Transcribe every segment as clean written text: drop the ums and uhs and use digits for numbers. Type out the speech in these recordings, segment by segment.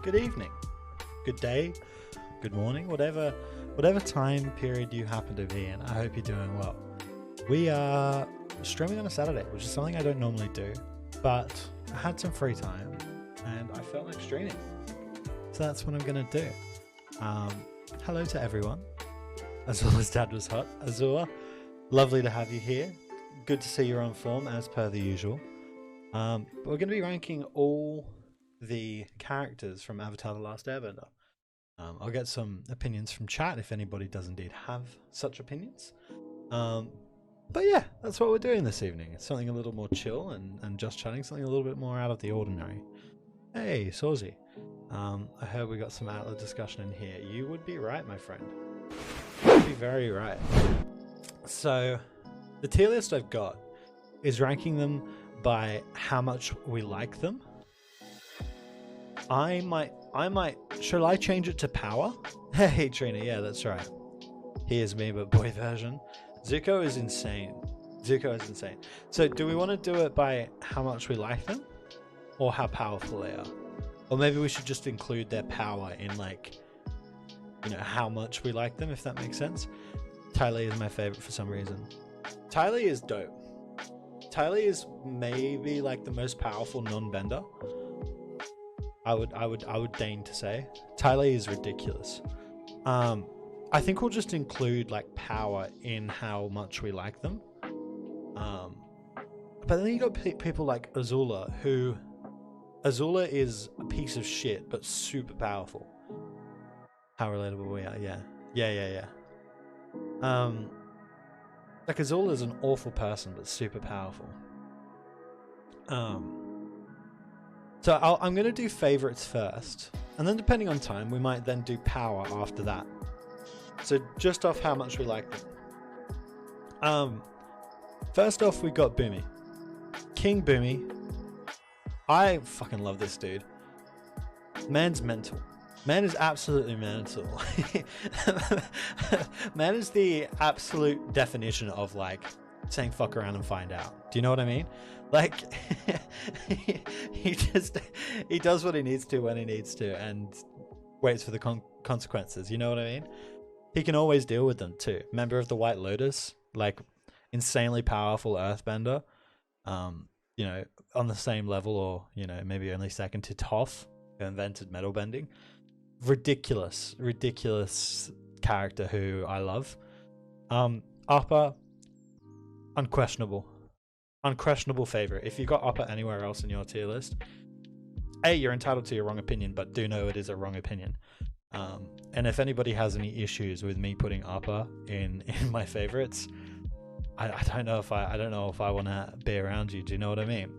good evening, good day, good morning, whatever time period you happen to be in. I hope you're doing well. We are streaming on a Saturday, which is something I don't normally do, but I had some free time and I felt like streaming. So that's what I'm going to do. Hello to everyone. Azula's dad was hot. Azula, lovely to have you here. Good to see you're on form as per the usual. But we're going to be ranking all the characters from Avatar The Last Airbender. I'll get some opinions from chat if anybody does indeed have such opinions. But yeah, that's what we're doing this evening. It's something a little more chill and just chatting, something a little bit more out of the ordinary. Hey, Sawzy. I heard we got some ATLA discussion in here. You would be right, my friend. You would be very right. So, the tier list I've got is ranking them by how much we like them. I might, shall I change it to power? Hey Trina, yeah, that's right. Here's me, but boy version. Zuko is insane. So do we want to do it by how much we like them? Or how powerful they are? Or maybe we should just include their power in, like, you know, how much we like them, if that makes sense. Ty Lee is my favorite for some reason. Ty Lee is dope. Ty Lee is maybe like the most powerful non-bender. I would deign to say. Ty Lee is ridiculous. I think we'll just include like power in how much we like them. But then you got people like Azula, who Azula is a piece of shit but super powerful. How relatable we are, yeah. Like Azula is an awful person but super powerful. So I'm going to do favorites first, and then depending on time, we might then do power after that. So just off how much we like them. First off, we got Boomy. King Boomy. I fucking love this dude. Man's mental. Man is absolutely mental. Man is the absolute definition of like saying fuck around and find out. Do you know what I mean? Like he does what he needs to when he needs to and waits for the consequences. You know what I mean? He can always deal with them too. Member of the White Lotus, like insanely powerful earthbender. You know, on the same level, or you know, maybe only second to Toph, who invented metal bending. Ridiculous character who I love. Appa, unquestionable favorite. If you got Appa anywhere else in your tier list, A, you're entitled to your wrong opinion, but do know it is a wrong opinion. And if anybody has any issues with me putting Appa in my favorites, I don't know if I want to be around you. Do you know what I mean?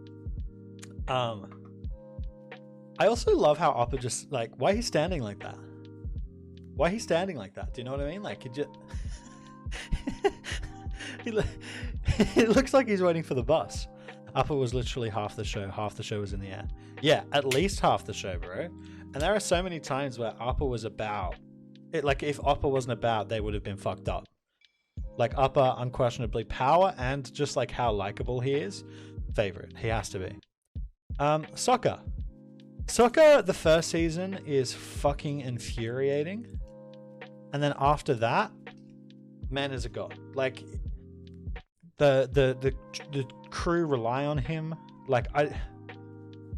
I also love how Appa just, like, why he's standing like that? Why he's standing like that? Do you know what I mean? Like, he just... it looks like he's waiting for the bus. Appa was literally half the show. Half the show was in the air. Yeah, at least half the show, bro. And there are so many times where Appa was about... it. Like, if Appa wasn't about, they would have been fucked up. Like, Appa, unquestionably power and just, like, how likable he is. Favorite. He has to be. Sokka. Sokka, the first season, is fucking infuriating. And then after that, man is a god. Like, the crew rely on him. Like,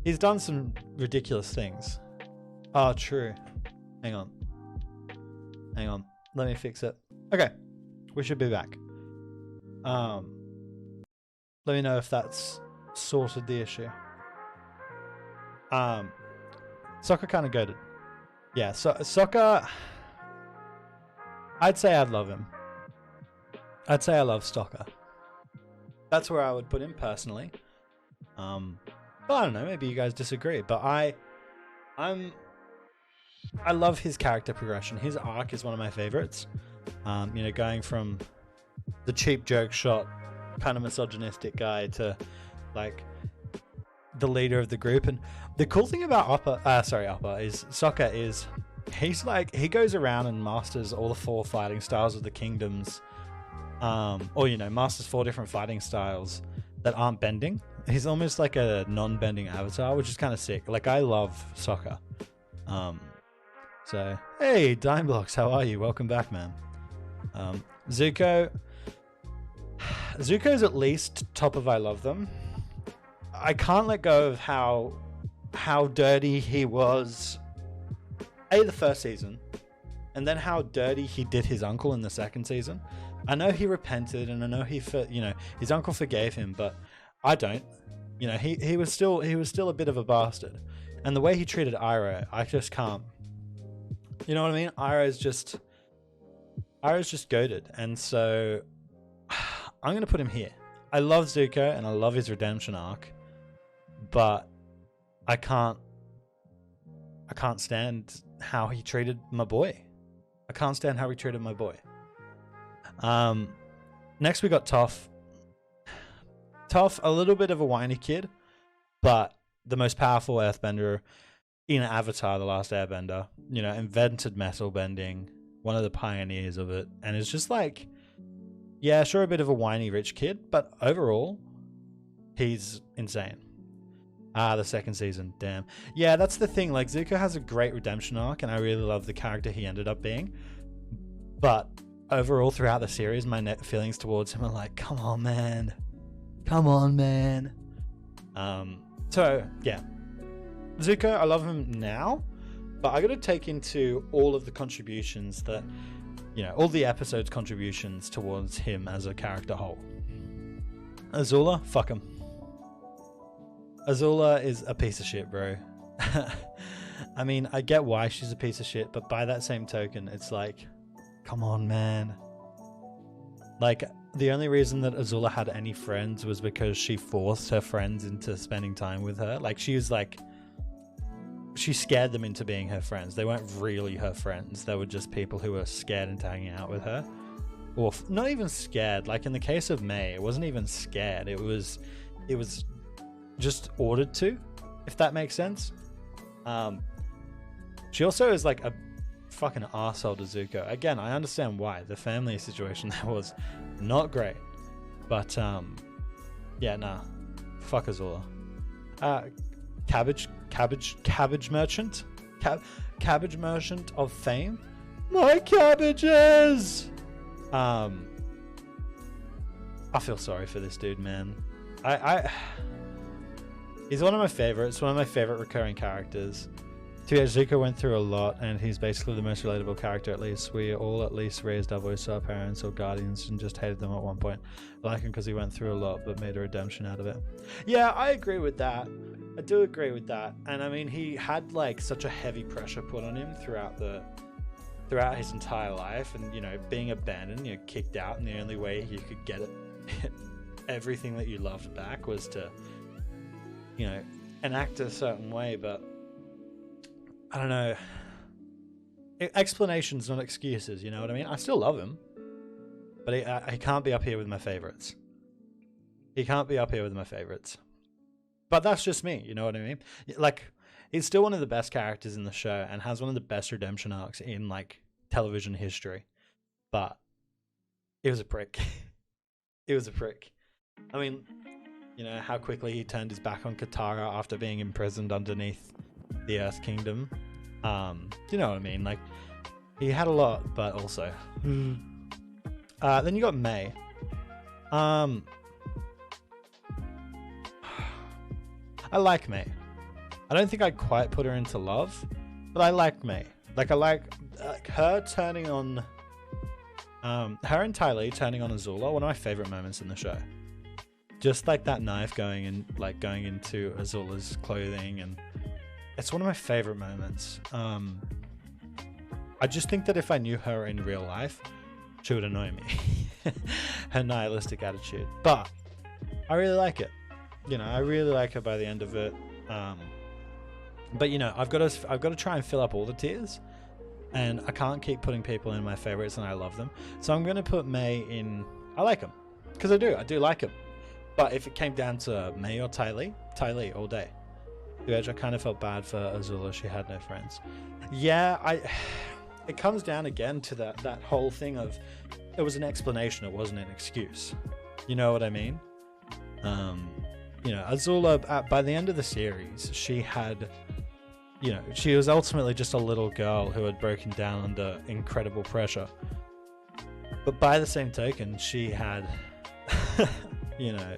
he's done some ridiculous things. Oh, true. Hang on. Let me fix it. Okay. We should be back. Let me know if that's sorted the issue. Sokka kind of goated. Yeah, so Sokka, I'd say I'd love him. I'd say I love Sokka. That's where I would put him personally. But I don't know, maybe you guys disagree, but I love his character progression. His arc is one of my favorites. You know, going from the cheap joke shot, kind of misogynistic guy to like the leader of the group. And the cool thing about Sokka is he's like, he goes around and masters all the 4 fighting styles of the kingdoms, or you know, masters 4 different fighting styles that aren't bending. He's almost like a non-bending avatar, which is kind of sick. Like, I love Sokka. So hey, Dime Blocks, how are you? Welcome back, man. Zuko's at least top of I love them. I can't let go of how dirty he was the first season, and then how dirty he did his uncle in the second season. I know he repented, and I know his uncle forgave him, but I don't. He was still a bit of a bastard, and the way he treated Iroh, I just can't. You know what I mean? Iroh's just goated, and so I'm gonna put him here. I love Zuko and I love his redemption arc, but I can't stand how he treated my boy. I can't stand how he treated my boy. Next we got Toph. Toph, a little bit of a whiny kid, but the most powerful earthbender in Avatar: The Last Airbender. Invented metal bending, one of the pioneers of it, and it's just like, yeah, sure, a bit of a whiny rich kid, but overall, he's insane. The second season, damn. Yeah, that's the thing. Like, Zuko has a great redemption arc, and I really love the character he ended up being. But overall, throughout the series, my net feelings towards him are like, come on, man. Come on, man. So, yeah. Zuko, I love him now, but I got to take into all of the contributions that, all the episodes' contributions towards him as a character whole. Azula, fuck him. Azula is a piece of shit, bro. I mean, I get why she's a piece of shit, but by that same token, it's like, come on, man. Like, the only reason that Azula had any friends was because she forced her friends into spending time with her. Like, she scared them into being her friends. They weren't really her friends. They were just people who were scared into hanging out with her. Or not even scared. Like, in the case of May, it wasn't even scared. It was just ordered to, if that makes sense. She also is like a fucking arsehole to Zuko. Again, I understand why. The family situation there was not great. But, yeah, nah. Fuck Azula. Cabbage merchant? Cabbage merchant of fame? My cabbages! I feel sorry for this dude, man. He's one of my favorites, one of my favorite recurring characters. Zuko went through a lot, and he's basically the most relatable character, at least. We all at least raised our voice to our parents or guardians and just hated them at one point. I like him because he went through a lot, but made a redemption out of it. Yeah, I agree with that. I do agree with that. And I mean, he had like such a heavy pressure put on him throughout his entire life, and being abandoned, kicked out, and the only way you could get everything that you loved back was to enact a certain way. But I don't know, explanations, not excuses, you know what I mean? I still love him, but he can't be up here with my favorites. He can't be up here with my favorites. But that's just me, you know what I mean? Like, he's still one of the best characters in the show and has one of the best redemption arcs in like television history. But it was a prick. It was a prick. I mean, how quickly he turned his back on Katara after being imprisoned underneath the Earth Kingdom. You know what I mean? Like, he had a lot, but also. Then you got May. I like May. I don't think I'd quite put her into love, but I like May. Like, I like her turning on. Her and Ty Lee turning on Azula, one of my favorite moments in the show. Just like that knife going into Azula's clothing, and it's one of my favorite moments. I just think that if I knew her in real life, she would annoy me. Her nihilistic attitude. But I really like it. I really like her by the end of it. But I've got to try and fill up all the tiers, and I can't keep putting people in my favorites, and I love them. So I'm going to put May in. I like him because I do like him. But if it came down to May or Ty Lee all day. I kind of felt bad for Azula. She had no friends. Yeah, it comes down again to that whole thing of it was an explanation, it wasn't an excuse. You know what I mean? Azula, by the end of the series, she had you know, she was ultimately just a little girl who had broken down under incredible pressure. But by the same token, she had, you know,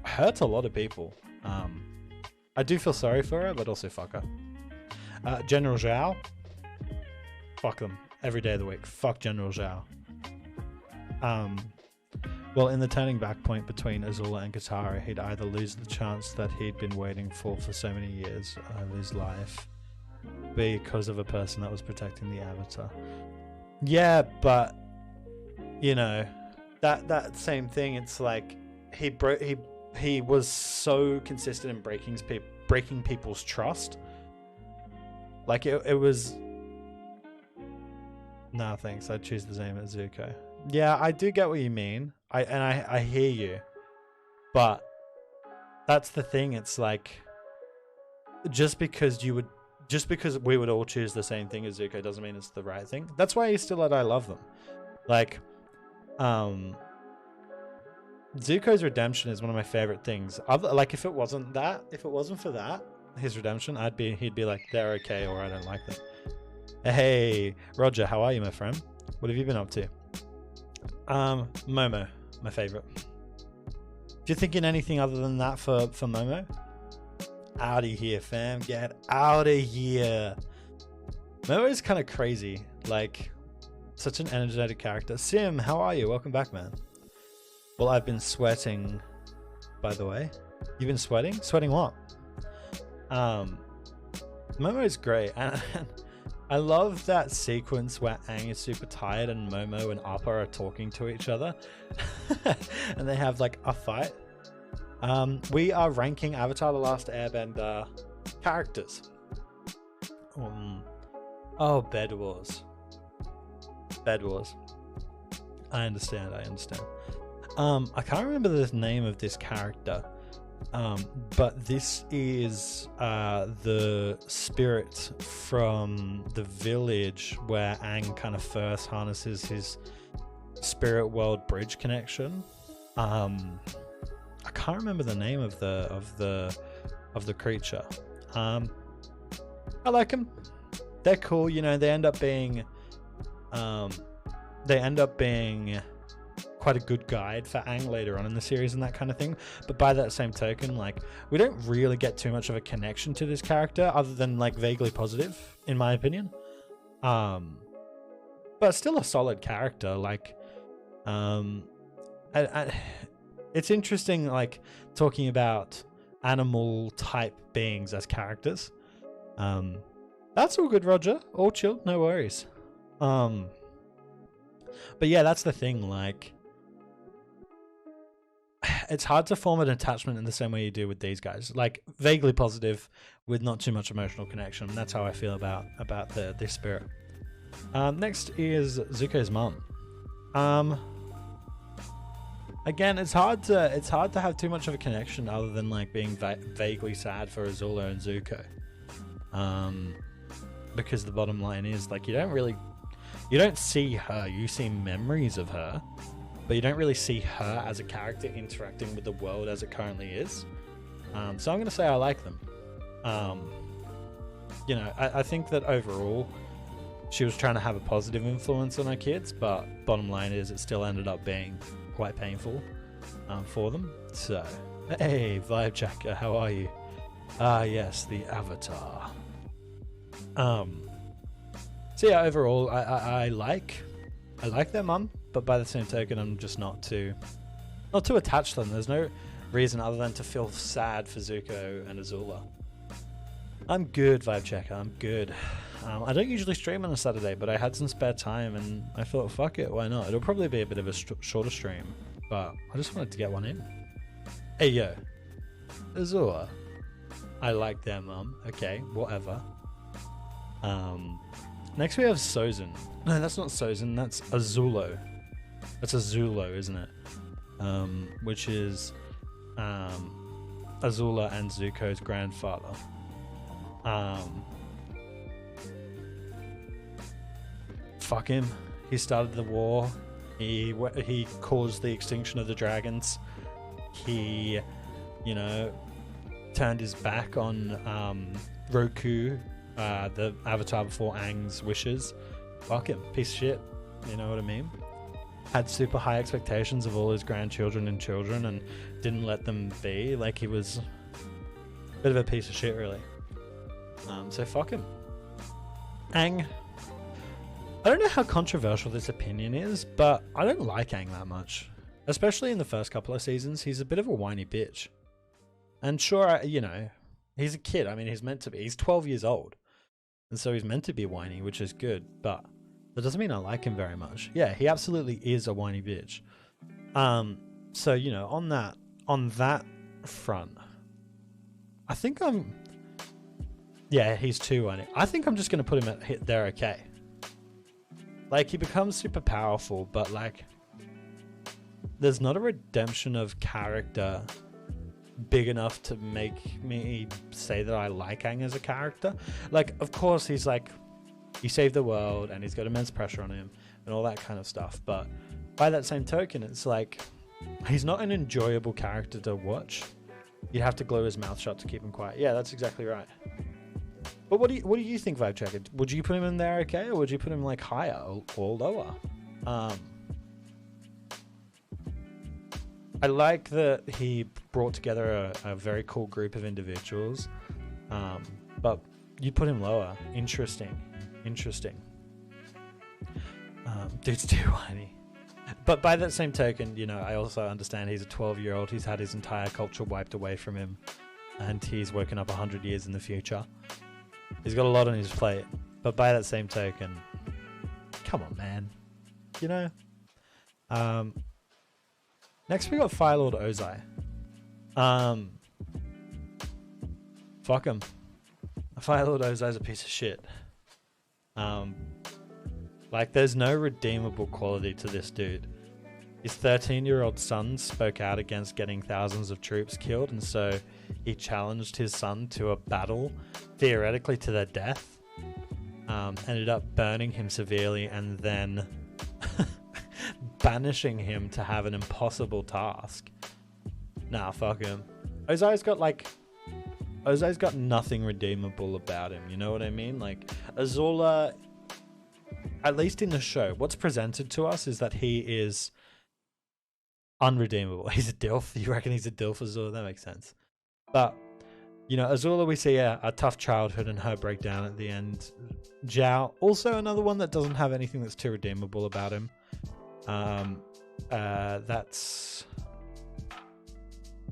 hurt a lot of people. I do feel sorry for her, but also fuck her. General Zhao, fuck them every day of the week. Fuck General Zhao. Well, in the turning back point between Azula and Katara, he'd either lose the chance that he'd been waiting for so many years of his life because of a person that was protecting the Avatar. Yeah, but you know, that same thing. It's like he was so consistent in breaking people's trust. Like it was. No thanks. I'd choose the same as Zuko. Yeah, I do get what you mean. I hear you, but that's the thing. It's like just because we would all choose the same thing as Zuko doesn't mean it's the right thing. That's why he's still at I love them. Like, Zuko's redemption is one of my favorite things. Like, if it wasn't for that, his redemption, he'd be like, they're okay, or I don't like them. Hey, Roger, how are you, my friend? What have you been up to? Momo, my favorite. If you're thinking anything other than that for Momo, out of here, fam. Get out of here. Momo is kind of crazy. Like, such an energetic character. Sim, how are you? Welcome back, man. Well, I've been sweating, by the way. You've been sweating? Sweating what? Momo is great. And I love that sequence where Aang is super tired and Momo and Appa are talking to each other. And they have like a fight. We are ranking Avatar The Last Airbender characters. Oh, Bed Wars. Bed Wars. I understand. I can't remember the name of this character. But this is the spirit from the village where Aang kind of first harnesses his spirit world bridge connection. I can't remember the name of the creature. I like them. They're cool. You know, they end up being quite a good guide for Aang later on in the series and that kind of thing. But by that same token, like, we don't really get too much of a connection to this character other than like vaguely positive, in my opinion. But still a solid character. Like, it's interesting, like, talking about animal type beings as characters. That's all good, Roger. All chilled, no worries. But yeah, that's the thing, like, it's hard to form an attachment in the same way you do with these guys. Like, vaguely positive with not too much emotional connection. And that's how I feel about this spirit. Next is Zuko's mum. Again, it's hard to have too much of a connection other than like being vaguely sad for Azula and Zuko. Because the bottom line is, like, you don't see her. You see memories of her, but you don't really see her as a character interacting with the world as it currently is. So I'm going to say I like them. You know, I think that overall she was trying to have a positive influence on her kids, but bottom line is it still ended up being quite painful for them. So, hey, Vibe Jacker, how are you? Ah, yes, the Avatar. So yeah, overall, I like their mum, but by the same token, I'm just not too attached to them. There's no reason other than to feel sad for Zuko and Azula. I'm good, Vibe Checker. I'm good. I don't usually stream on a Saturday, but I had some spare time and I thought, fuck it, why not? It'll probably be a bit of a shorter stream, but I just wanted to get one in. Hey, yo. Azula. I like their mum. Okay, whatever. Next we have Sozin. No, that's not Sozin, that's Azulo. That's Azulo, isn't it? Which is Azula and Zuko's grandfather. Fuck him. He started the war. He caused the extinction of the dragons. He, you know, turned his back on Roku, the avatar before Aang's wishes. Fuck him, piece of shit. You know what I mean? Had super high expectations of all his grandchildren and children and didn't let them be. Like, he was a bit of a piece of shit, really. So fuck him. Aang. I don't know how controversial this opinion is, but I don't like Aang that much. Especially in the first couple of seasons, he's a bit of a whiny bitch. And sure, you know, he's a kid. I mean, he's meant to be. He's 12 years old. And so he's meant to be whiny, which is good. But that doesn't mean I like him very much. Yeah, he absolutely is a whiny bitch. So, you know, on that front, I think yeah, he's too whiny. I think I'm just going to put him at they're okay. Like, he becomes super powerful, but like, there's not a redemption of character big enough to make me say that I like Aang as a character. Like, of course, he's like, he saved the world and he's got immense pressure on him and all that kind of stuff. But by that same token, it's like, he's not an enjoyable character to watch. You'd have to glue his mouth shut to keep him quiet. Yeah, that's exactly right. But what do you think, Vibe Checker? Would you put him in there okay, or would you put him like higher or lower? I like that he brought together a very cool group of individuals, but you put him lower. Interesting. Dude's too whiny. But by that same token, you know, I also understand he's a 12-year-old. He's had his entire culture wiped away from him, and he's woken up 100 years in the future. He's got a lot on his plate. But by that same token, come on, man. You know? Next we got Fire Lord Ozai. Fuck him. Fire Lord Ozai's a piece of shit. Like, there's no redeemable quality to this dude. His 13-year-old son spoke out against getting thousands of troops killed, and so he challenged his son to a battle, theoretically to their death. Ended up burning him severely and then banishing him to have an impossible task. Nah, fuck him. Ozai's got nothing redeemable about him, you know what I mean? Like, Azula, at least in the show, what's presented to us is that he is unredeemable. He's a DILF. You reckon he's a DILF, Azula? That makes sense. But, you know, Azula, we see a tough childhood and her breakdown at the end. Zhao, also another one that doesn't have anything that's too redeemable about him. That's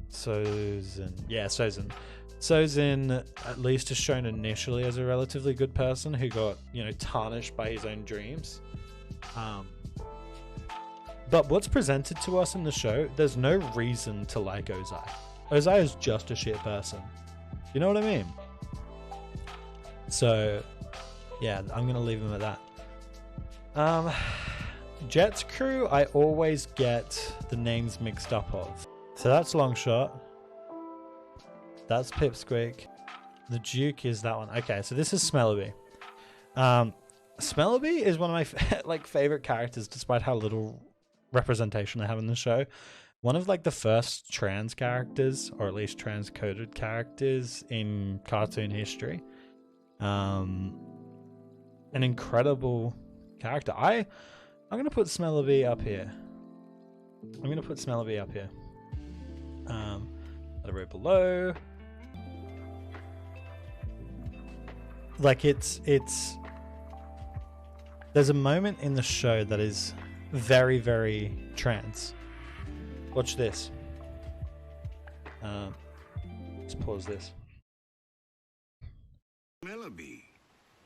Sozin. Yeah, Sozin. Sozin at least is shown initially as a relatively good person who got, you know, tarnished by his own dreams. But what's presented to us in the show, there's no reason to like Ozai. Ozai is just a shit person. You know what I mean? So, yeah, I'm going to leave him at that. Jet's crew, I always get the names mixed up of. So that's Longshot. That's Pipsqueak. The Duke is that one. Okay, so this is Smellerby. Smellerby is one of my favorite characters, despite how little representation they have in the show. One of like the first trans characters, or at least trans-coded characters in cartoon history. An incredible character. I'm gonna put Smellerby up here. At a row below. Like, it's there's a moment in the show that is very, very trans. Watch this. Let's pause this. Smellerby.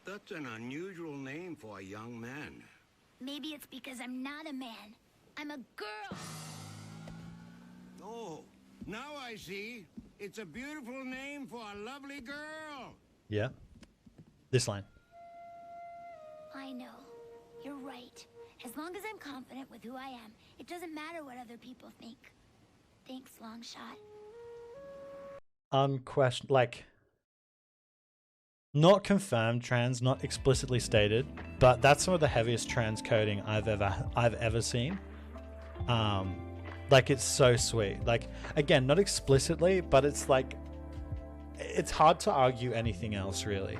That's an unusual name for a young man. Maybe it's because I'm not a man. I'm a girl. Oh, now I see. It's a beautiful name for a lovely girl. Yeah. This line. I know. You're right. As long as I'm confident with who I am, it doesn't matter what other people think. Thanks, Longshot. Unquestioned, like, not confirmed trans, not explicitly stated, but that's some of the heaviest trans coding I've ever seen. Like, it's so sweet. Like, again, not explicitly, but it's like it's hard to argue anything else, really.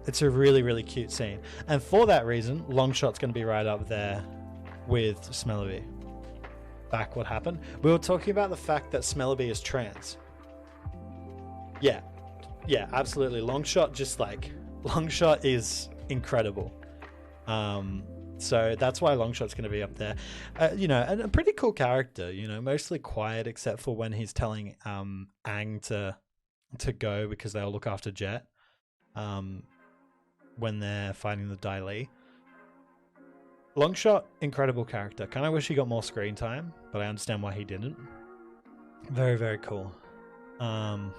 It's a really, really cute scene. And for that reason, Longshot's going to be right up there with Smellerbee. Back what happened? We were talking about the fact that Smellerbee is trans. Yeah, absolutely. Longshot is incredible. So that's why Longshot's going to be up there. And a pretty cool character, mostly quiet except for when he's telling Aang to go because they'll look after Jet when they're fighting the Dai Li. Longshot, incredible character. Kind of wish he got more screen time, but I understand why he didn't. Very, very cool. I'll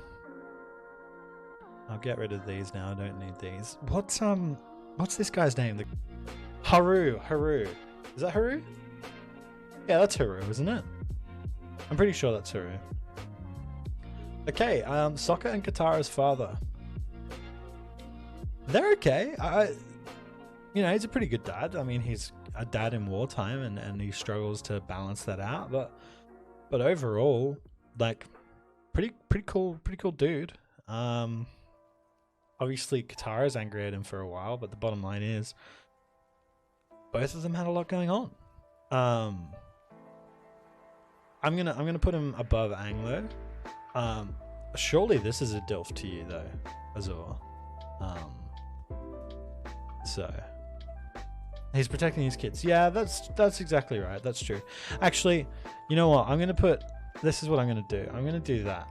get rid of these now. I don't need these. What's this guy's name? Haru. Is that Haru? Yeah, that's Haru, isn't it? I'm pretty sure that's Haru. Okay, Sokka and Katara's father. They're okay. He's a pretty good dad. I mean, he's a dad in wartime, and he struggles to balance that out. But overall, like, pretty cool dude. Obviously, Katara's angry at him for a while, but the bottom line is, both of them had a lot going on. I'm gonna put him above Aang though. Surely this is a DILF to you though, Azor. So he's protecting his kids. Yeah, that's exactly right. That's true. Actually, you know what? This is what I'm gonna do. I'm gonna do that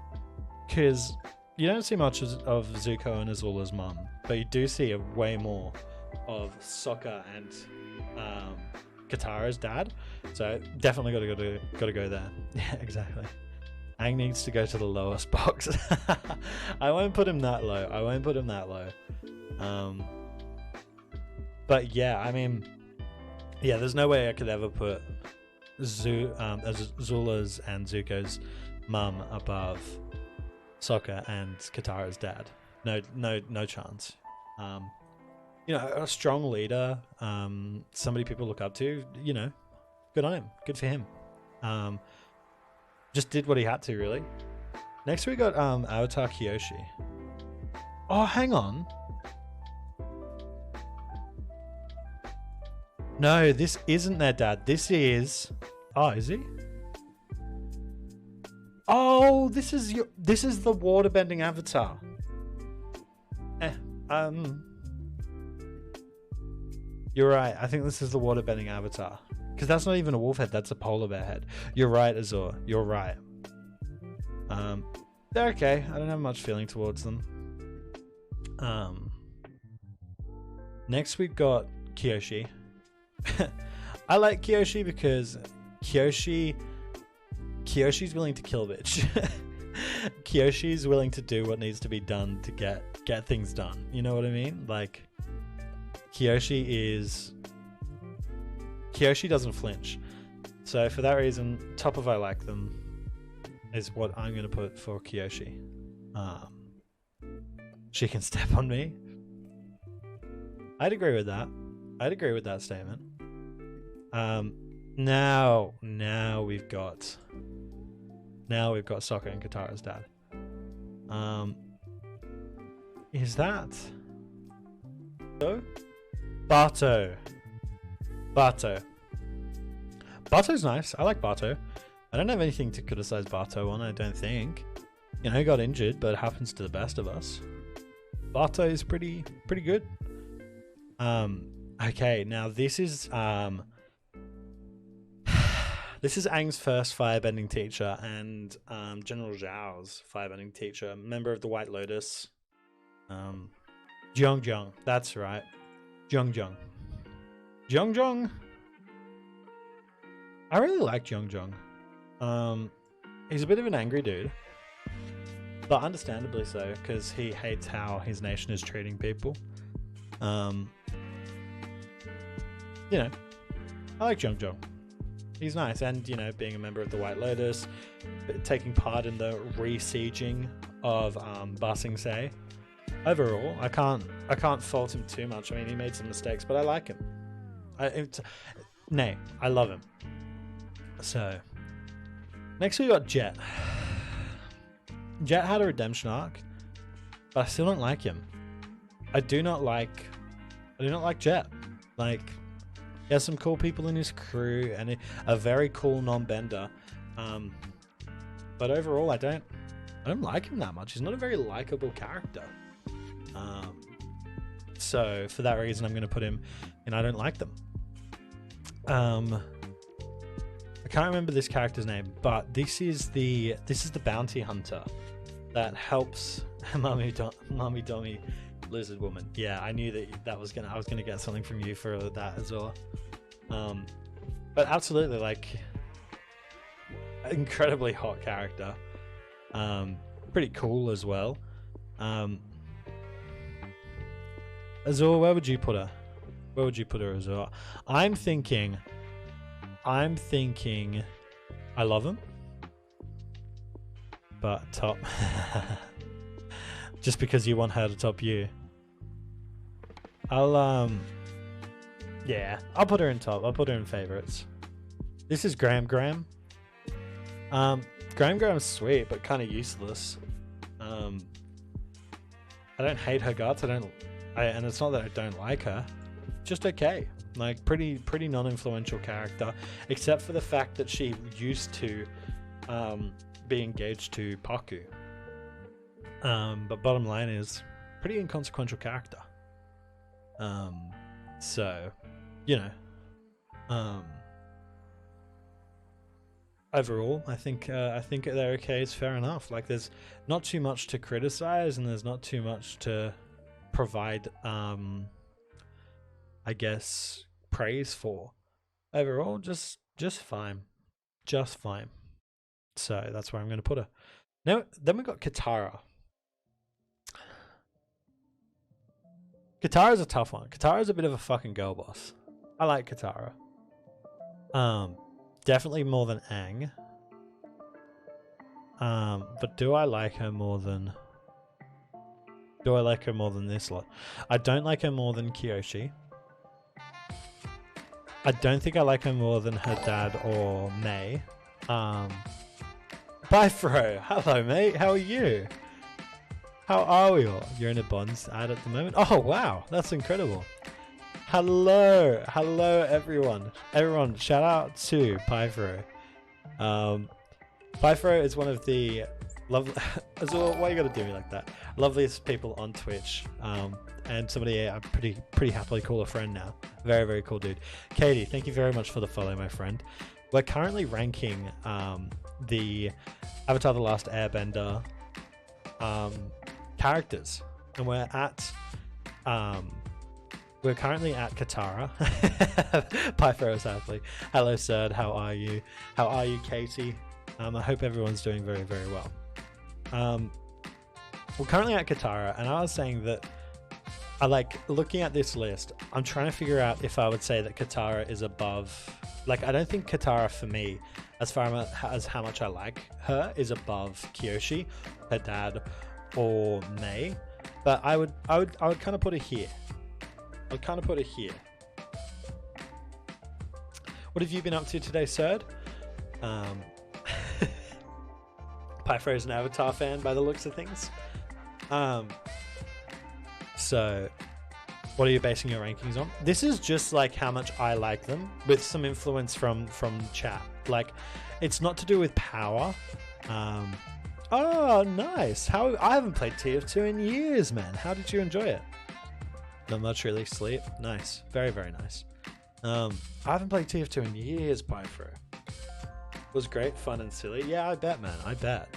because you don't see much of Zuko and Azula's mum, but you do see a way more of Sokka and Katara's dad. So definitely gotta go there. Yeah, exactly. Aang needs to go to the lowest box. I won't put him that low. But yeah, I mean, yeah, there's no way I could ever put Zula's and Zuko's mum above Sokka and Katara's dad. No chance. A strong leader, somebody people look up to, good on him. Good for him. Just did what he had to, really. Next we got Avatar Kyoshi. Oh, hang on. No, this isn't their dad. This is... Oh, is he? Oh, this is the waterbending Avatar. You're right. I think this is the waterbending Avatar. Because that's not even a wolf head. That's a polar bear head. You're right, Azor. You're right. They're okay. I don't have much feeling towards them. Next we've got Kyoshi. I like Kyoshi because Kyoshi's willing to kill bitch. Kyoshi's willing to do what needs to be done to get things done. You know what I mean? Like, Kyoshi doesn't flinch. So for that reason, top of I like them is what I'm going to put for Kyoshi. She can step on me. I'd agree with that. Statement. Now we've got Sokka and Katara's dad. Is that Bato? Bato's nice. I like Bato. I don't have anything to criticize Bato on, I don't think. He got injured, but it happens to the best of us. Bato is pretty good. Okay, now this is Aang's first firebending teacher and General Zhao's firebending teacher, member of the White Lotus. Zhong. That's right. Zhong. I really like Zhong. He's a bit of an angry dude, but understandably so, because he hates how his nation is treating people. I like Zhong. He's nice, and being a member of the White Lotus, taking part in the re-sieging of Ba Sing Se. Overall, I can't fault him too much. I mean, he made some mistakes, but I like him. I love him. So, next we got Jet. Jet had a redemption arc, but I still don't like him. I do not like Jet. Like, he has some cool people in his crew and a very cool non-bender. But overall, I don't like him that much. He's not a very likable character. So for that reason, I'm going to put him in I don't like them. I can't remember this character's name, but this is the bounty hunter that helps Mummy Dommy Lizard Woman. Yeah, I knew I was gonna get something from you for that as well. But absolutely, like, incredibly hot character. Pretty cool as well. Azor, where would you put her? Where would you put her, Azor? I'm thinking I love him, but top. Just because you want her to top you. Yeah, I'll put her in top. I'll put her in favorites. This is Graham. Graham's sweet, but kind of useless. I don't hate her guts. And it's not that I don't like her. Just okay. Like, pretty non-influential character, except for the fact that she used to be engaged to Paku. But bottom line is, pretty inconsequential character. So, you know, overall, I think they're okay. It's fair enough. Like, there's not too much to criticize, and there's not too much to provide, I guess, praise for. Overall, just fine, just fine. So that's where I'm going to put her. Now, then we got Katara. Katara's a tough one. Katara's a bit of a fucking girl boss. I like Katara. Definitely more than Aang. But do I like her more than this lot? I don't like her more than Kyoshi. I don't think I like her more than her dad or May. Bye, Fro. Hello, mate. How are you? How are we all? You're in a Bonds ad at the moment. Oh, wow. That's incredible. Hello. Hello, everyone. Everyone, shout out to Pyfro. Pyfro is one of the Azul, why you gotta do me like that? Loveliest people on Twitch. And somebody I pretty happily call a friend now. Very, very cool dude. Katie, thank you very much for the follow, my friend. We're currently ranking the Avatar The Last Airbender characters, and we're currently at Katara. Pythros Athlete. Hello, Sir. How are you? How are you, Katie? I hope everyone's doing very, very well. We're currently at Katara, and I was saying that I like looking at this list. I'm trying to figure out if I would say that Katara is above. Like, I don't think Katara, for me, as far as how much I like her, is above Kyoshi, her dad, or May. But I would kind of put her here. I'd kind of put her here. What have you been up to today, Sir? Pyfro is an Avatar fan by the looks of things. So what are you basing your rankings on? This is just like how much I like them, with some influence from chat. Like, it's not to do with power. Oh, nice. I haven't played TF2 in years, man. How did you enjoy it? Not much, really. Sleep. Nice. Very, very nice. I haven't played TF2 in years, Pyfro. It was great, fun, and silly. Yeah, I bet, man. I bet.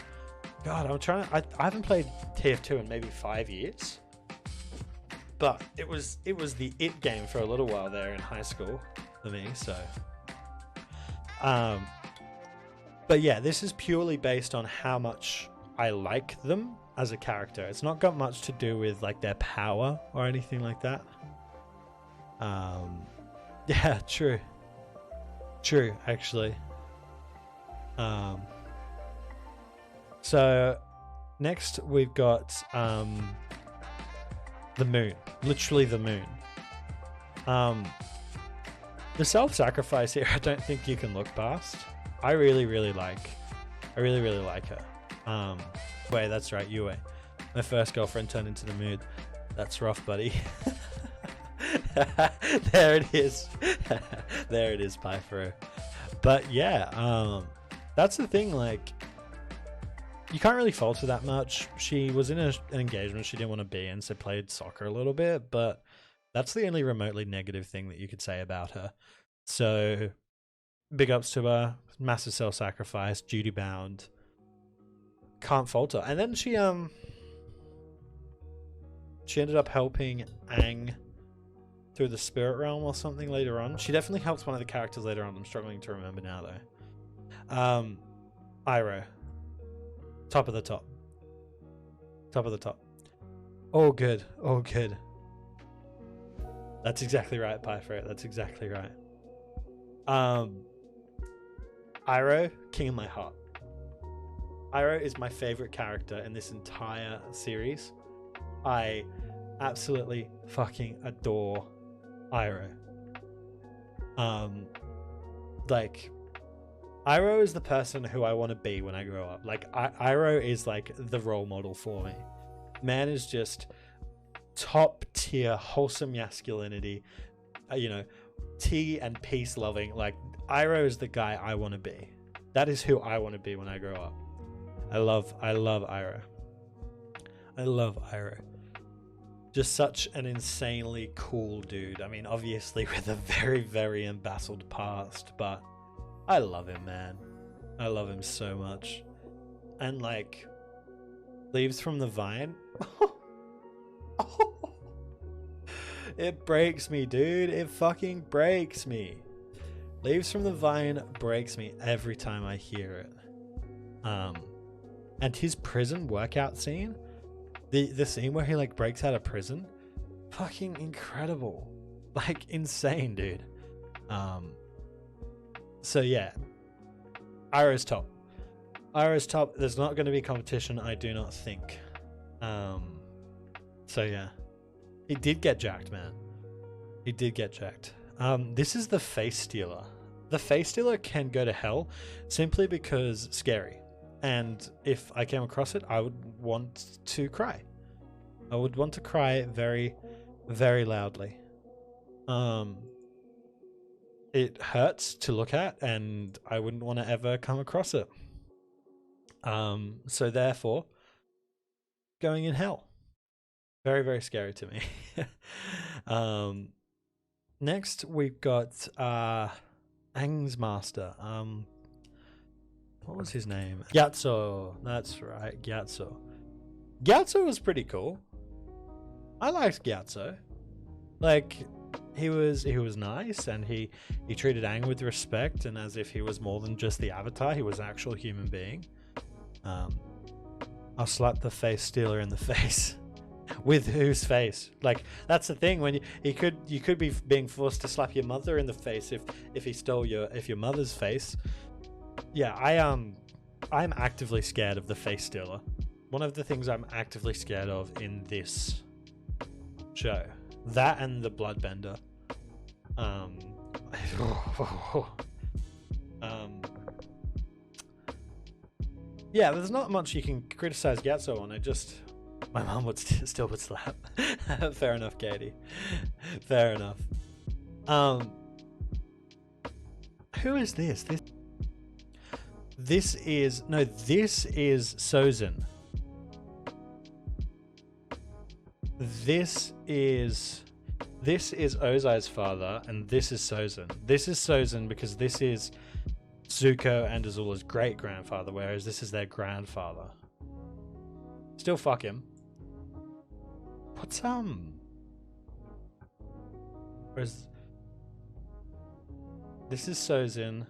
God, I haven't played TF2 in maybe 5 years. But it was the it game for a little while there in high school for me, so. But yeah, this is purely based on how much I like them as a character. It's not got much to do with like their power or anything like that. Yeah, true, actually. So next we've got the moon, literally the moon. The self-sacrifice here, I don't think you can look past. I really like her. Wait, that's right, Yue. My first girlfriend turned into the mood. That's rough, buddy. There it is. There it is, Pythro. But yeah, that's the thing, like, you can't really fault her that much. She was in an engagement she didn't want to be in, so played soccer a little bit, but that's the only remotely negative thing that you could say about her. So big ups to her, massive self-sacrifice, duty-bound. Can't fault her. And then she ended up helping Aang through the spirit realm or something later on. She definitely helps one of the characters later on. I'm struggling to remember now though. Iroh. Top of the top. Top of the top. Oh good. Oh good. That's exactly right, Pythro. That's exactly right. Iroh, king of my heart. Iroh is my favorite character in this entire series. I absolutely fucking adore Iroh. Like, Iroh is the person who I want to be when I grow up. Like, Iroh is like the role model for me. Man is just top tier wholesome masculinity, you know, tea and peace loving. Like, Iroh is the guy I want to be. That is who I want to be when I grow up. I love Iroh. I love Iroh. Just such an insanely cool dude. I mean, obviously with a very, very embattled past, but I love him, man. I love him so much. And like, Leaves from the Vine. It breaks me, dude. It fucking breaks me. Leaves from the Vine breaks me every time I hear it. And his prison workout scene, the scene where he like breaks out of prison, fucking incredible. Like, insane, dude. So yeah, Iroh's top. Iroh's top. There's not going to be competition, I do not think. So yeah, he did get jacked, man. He did get jacked. This is the Face Stealer. The Face Stealer can go to hell simply because scary. And if I came across it, I would want to cry. I would want to cry very, very loudly. It hurts to look at, and I wouldn't want to ever come across it. So therefore, going in hell. Very, very scary to me. Next, we've got Aang's master. What was his name? Gyatso. That's right, Gyatso. Gyatso was pretty cool. I liked Gyatso. Like, he was nice, and he treated Aang with respect, and as if he was more than just the avatar. He was an actual human being. I'll slap the Face Stealer in the face. With whose face? Like, that's the thing. When you could be being forced to slap your mother in the face if he stole your mother's face. Yeah, I'm actively scared of the Face Stealer. One of the things I'm actively scared of in this show. That and the Bloodbender. Yeah, there's not much you can criticize Gyatso on. My mom would still would slap. Fair enough, Katie. Fair enough. Who is this? This is Sozin. This is Ozai's father, and this is Sozin. This is Sozin because this is Zuko and Azula's great-grandfather, whereas this is their grandfather. Still fuck him. What's where's this is Sozin.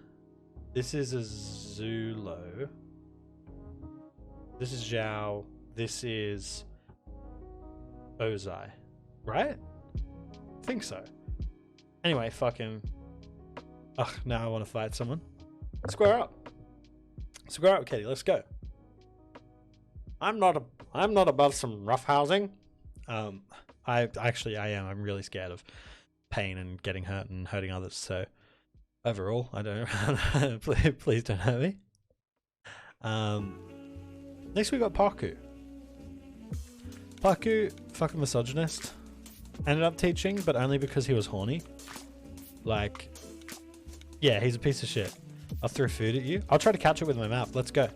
This is Azulo. This is Zhao. This is Ozai. Right? I think so. Anyway, fuck him. Ugh, now I want to fight someone. Square up. Square up, Katie. Let's go. I'm not above some roughhousing. I am. I'm really scared of pain and getting hurt and hurting others. So overall, I don't. Please don't hurt me. Next we got Paku. Paku, fucking misogynist. Ended up teaching, but only because he was horny. Like, yeah, he's a piece of shit. I'll throw food at you. I'll try to catch it with my mouth. Let's go.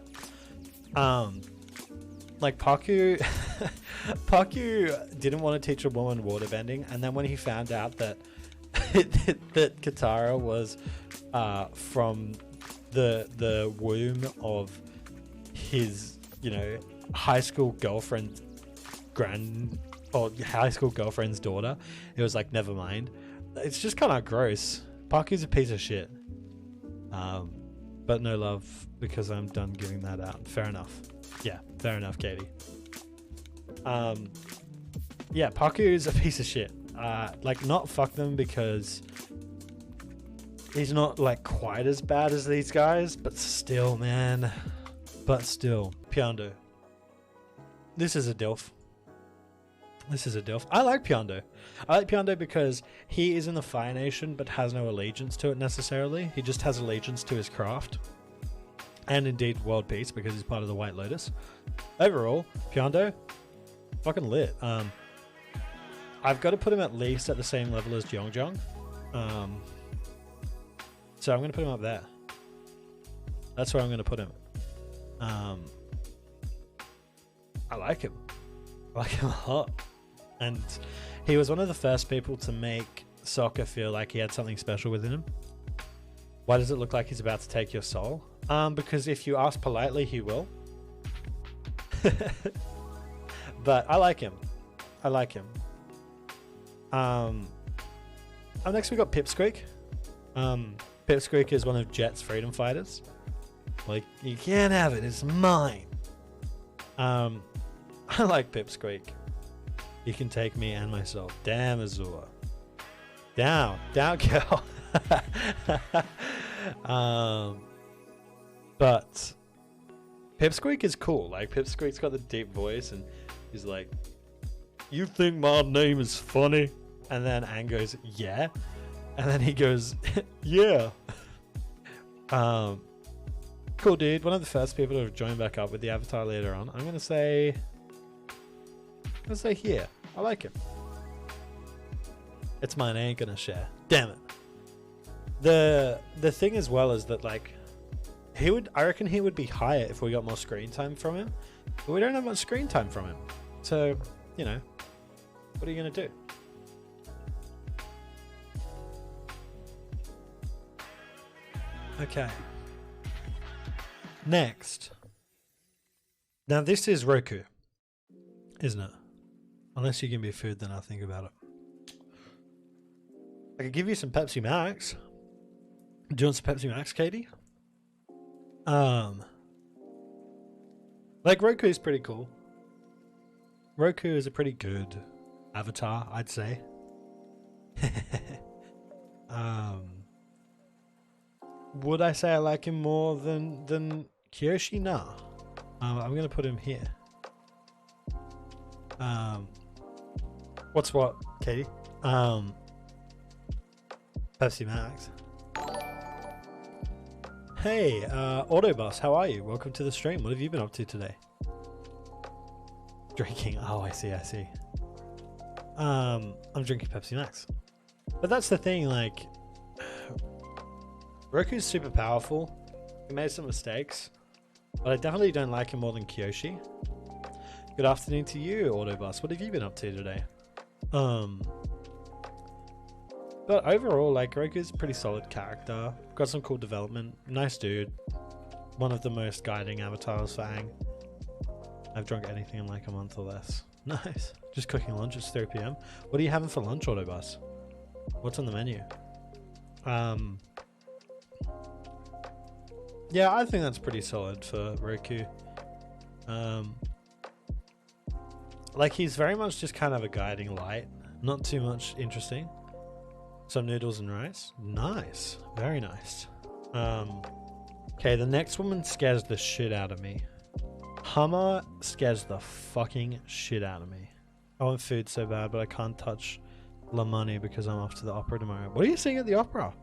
Like Paku, Paku didn't want to teach a woman waterbending, and then when he found out that that Katara was from the womb of his, you know, high school girlfriend's daughter, it was like, never mind. It's just kind of gross. Paku's a piece of shit. But no love because I'm done giving that out. Fair enough. Yeah, fair enough, Katie. Yeah, Paku's a piece of shit. Like, not fuck them because he's not like quite as bad as these guys, but still, man. But still. Pyondo. This is a DILF. This is a DILF. I like Pyondo. I like Pyondo because he is in the Fire Nation but has no allegiance to it necessarily. He just has allegiance to his craft. And indeed world peace because he's part of the White Lotus. Overall, Pyondo, fucking lit. I've got to put him at least at the same level as Jeongjong. So I'm going to put him up there. That's where I'm going to put him. I like him. I like him a lot. And he was one of the first people to make Sokka feel like he had something special within him. Why does it look like he's about to take your soul? Because if you ask politely, he will. But I like him. I like him. Next we got Pipsqueak. Pipsqueak is one of Jet's freedom fighters. Like, you can't have it, it's mine. I like Pipsqueak. You can take me and my soul. Damn, Azula. Down, girl. But Pipsqueak is cool. Like, Pipsqueak's got the deep voice, and he's like, "You think my name is funny?" And then Aang goes, "Yeah," and then he goes, "Yeah." Cool dude. One of the first people to have joined back up with the Avatar later on. I'm gonna say here. I like him. It's mine. I ain't gonna share. Damn it. The thing as well is that, like, I reckon he would be higher if we got more screen time from him, but we don't have much screen time from him. So, you know, what are you gonna do? Okay. Next. Now this is Roku, isn't it? Unless you give me food, then I'll think about it. I could give you some Pepsi Max. Do you want some Pepsi Max, Katie? Like, Roku is pretty cool. Roku is a pretty good avatar, I'd say. Would I say I like him more than Kyoshi? Nah. I'm gonna put him here. What's what, Katie? Pepsi Max. Hey, Autobus, how are you? Welcome to the stream. What have you been up to today? Drinking. Oh, I see. I'm drinking Pepsi Max. But that's the thing, like, Roku's super powerful. He made some mistakes, but I definitely don't like him more than Kyoshi. Good afternoon to you, Autobus. What have you been up to today? But overall, like, Roku's a pretty solid character. Got some cool development. Nice dude. One of the most guiding avatars for Aang. I've drunk anything in like a month or less. Nice. Just cooking lunch. It's 3 PM. What are you having for lunch, Autobus? What's on the menu? Yeah, I think that's pretty solid for Roku. Like, he's very much just kind of a guiding light. Not too much interesting. Some noodles and rice. Nice. Very nice. Okay, the next woman scares the shit out of me. Hummer scares the fucking shit out of me. I want food so bad, but I can't touch La Money because I'm off to the opera tomorrow. What are you seeing at the opera?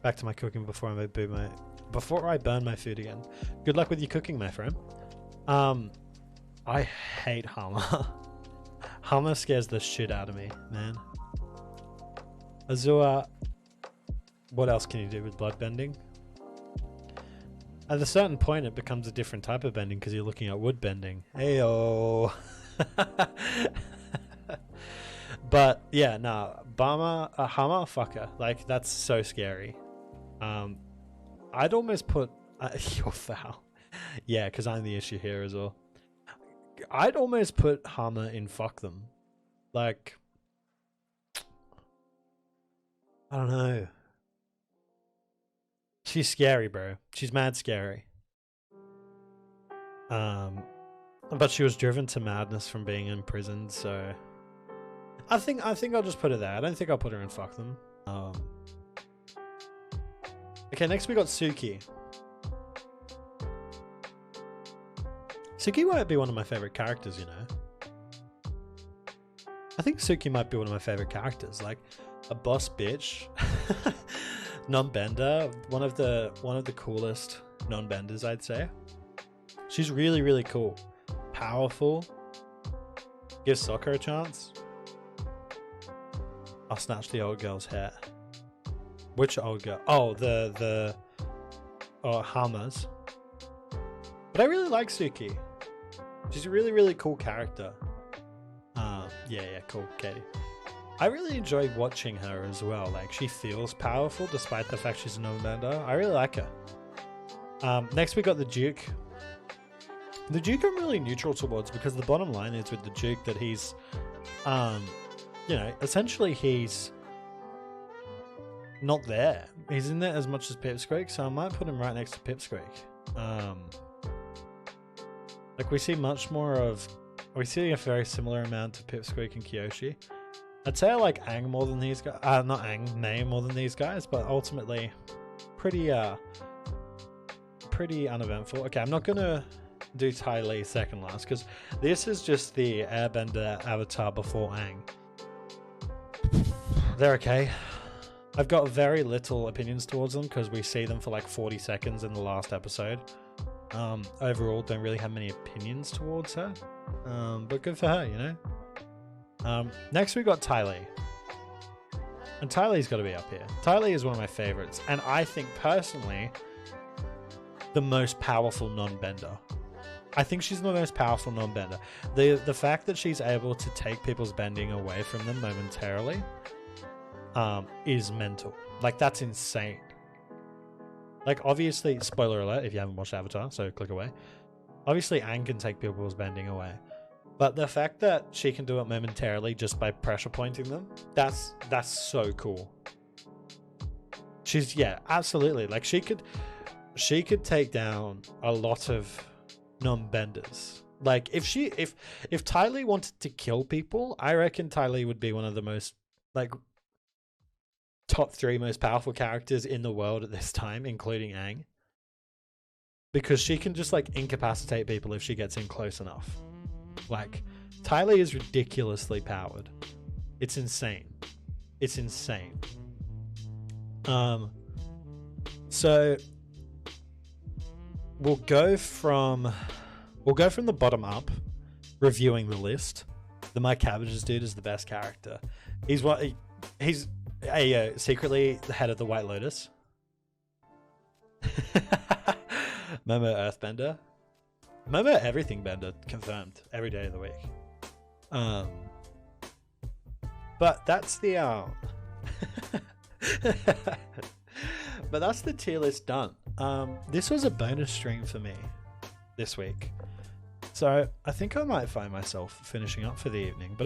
Back to my cooking before I burn my food again. Good luck with your cooking, my friend. I hate Hama. Hama scares the shit out of me, man. Azura, what else can you do with blood bending? At a certain point, it becomes a different type of bending because you're looking at wood bending. Heyo. But yeah, nah, Hama, fucker. Like, that's so scary. I'd almost put you're foul. Yeah, because I'm the issue here as well. I'd almost put Hama in fuck them. Like, I don't know. She's scary, bro. She's mad scary. But she was driven to madness from being imprisoned, so I think I'll just put her there. I don't think I'll put her in fuck them. Okay, next we got Suki. Suki might be one of my favorite characters, you know. I think Suki might be one of my favorite characters. Like, a boss bitch. Non-bender. One of the coolest non-benders, I'd say. She's really, really cool. Powerful. Gives Sokka a chance. I'll snatch the old girl's hair. Which old girl? Oh, Hama's. But I really like Suki. She's a really, really cool character. Yeah, cool, Katie. I really enjoy watching her as well. Like, she feels powerful despite the fact she's a non-bender. I really like her. Next we got the Duke. The Duke I'm really neutral towards because the bottom line is with the Duke that he's, you know, essentially he's not there. He's in there as much as Pipsqueak, so I might put him right next to Pipsqueak. Like, we see a very similar amount of Pipsqueak and Kyoshi. I'd say I like Aang more than these guys. Not Aang, May more than these guys, but ultimately pretty uneventful. Okay, I'm not gonna do Ty Lee second last because this is just the Airbender avatar before Aang. They're okay. I've got very little opinions towards them because we see them for like 40 seconds in the last episode. Overall, don't really have many opinions towards her. But good for her, you know? Next we got Ty Lee. And Ty Lee's got to be up here. Ty Lee is one of my favorites. And I think personally, the most powerful non-bender. I think she's the most powerful non-bender. The fact that she's able to take people's bending away from them momentarily is mental. Like, that's insane. Like, obviously, spoiler alert if you haven't watched Avatar, so click away. Obviously, Aang can take people's bending away. But the fact that she can do it momentarily just by pressure pointing them, that's so cool. She's, yeah, absolutely. Like, she could take down a lot of non-benders. Like, if Ty Lee wanted to kill people, I reckon Ty Lee would be one of the most, like, top 3 most powerful characters in the world at this time, including Aang. Because she can just, like, incapacitate people if she gets in close enough. Like, Ty Lee is ridiculously powered. It's insane. It's insane. So we'll go from the bottom up, reviewing the list. The My Cabbages dude is the best character. He's secretly the head of the White Lotus. Momo Earthbender. Momo Everything Bender, confirmed every day of the week. But that's the but that's the tier list done. This was a bonus stream for me this week, so I think I might find myself finishing up for the evening. But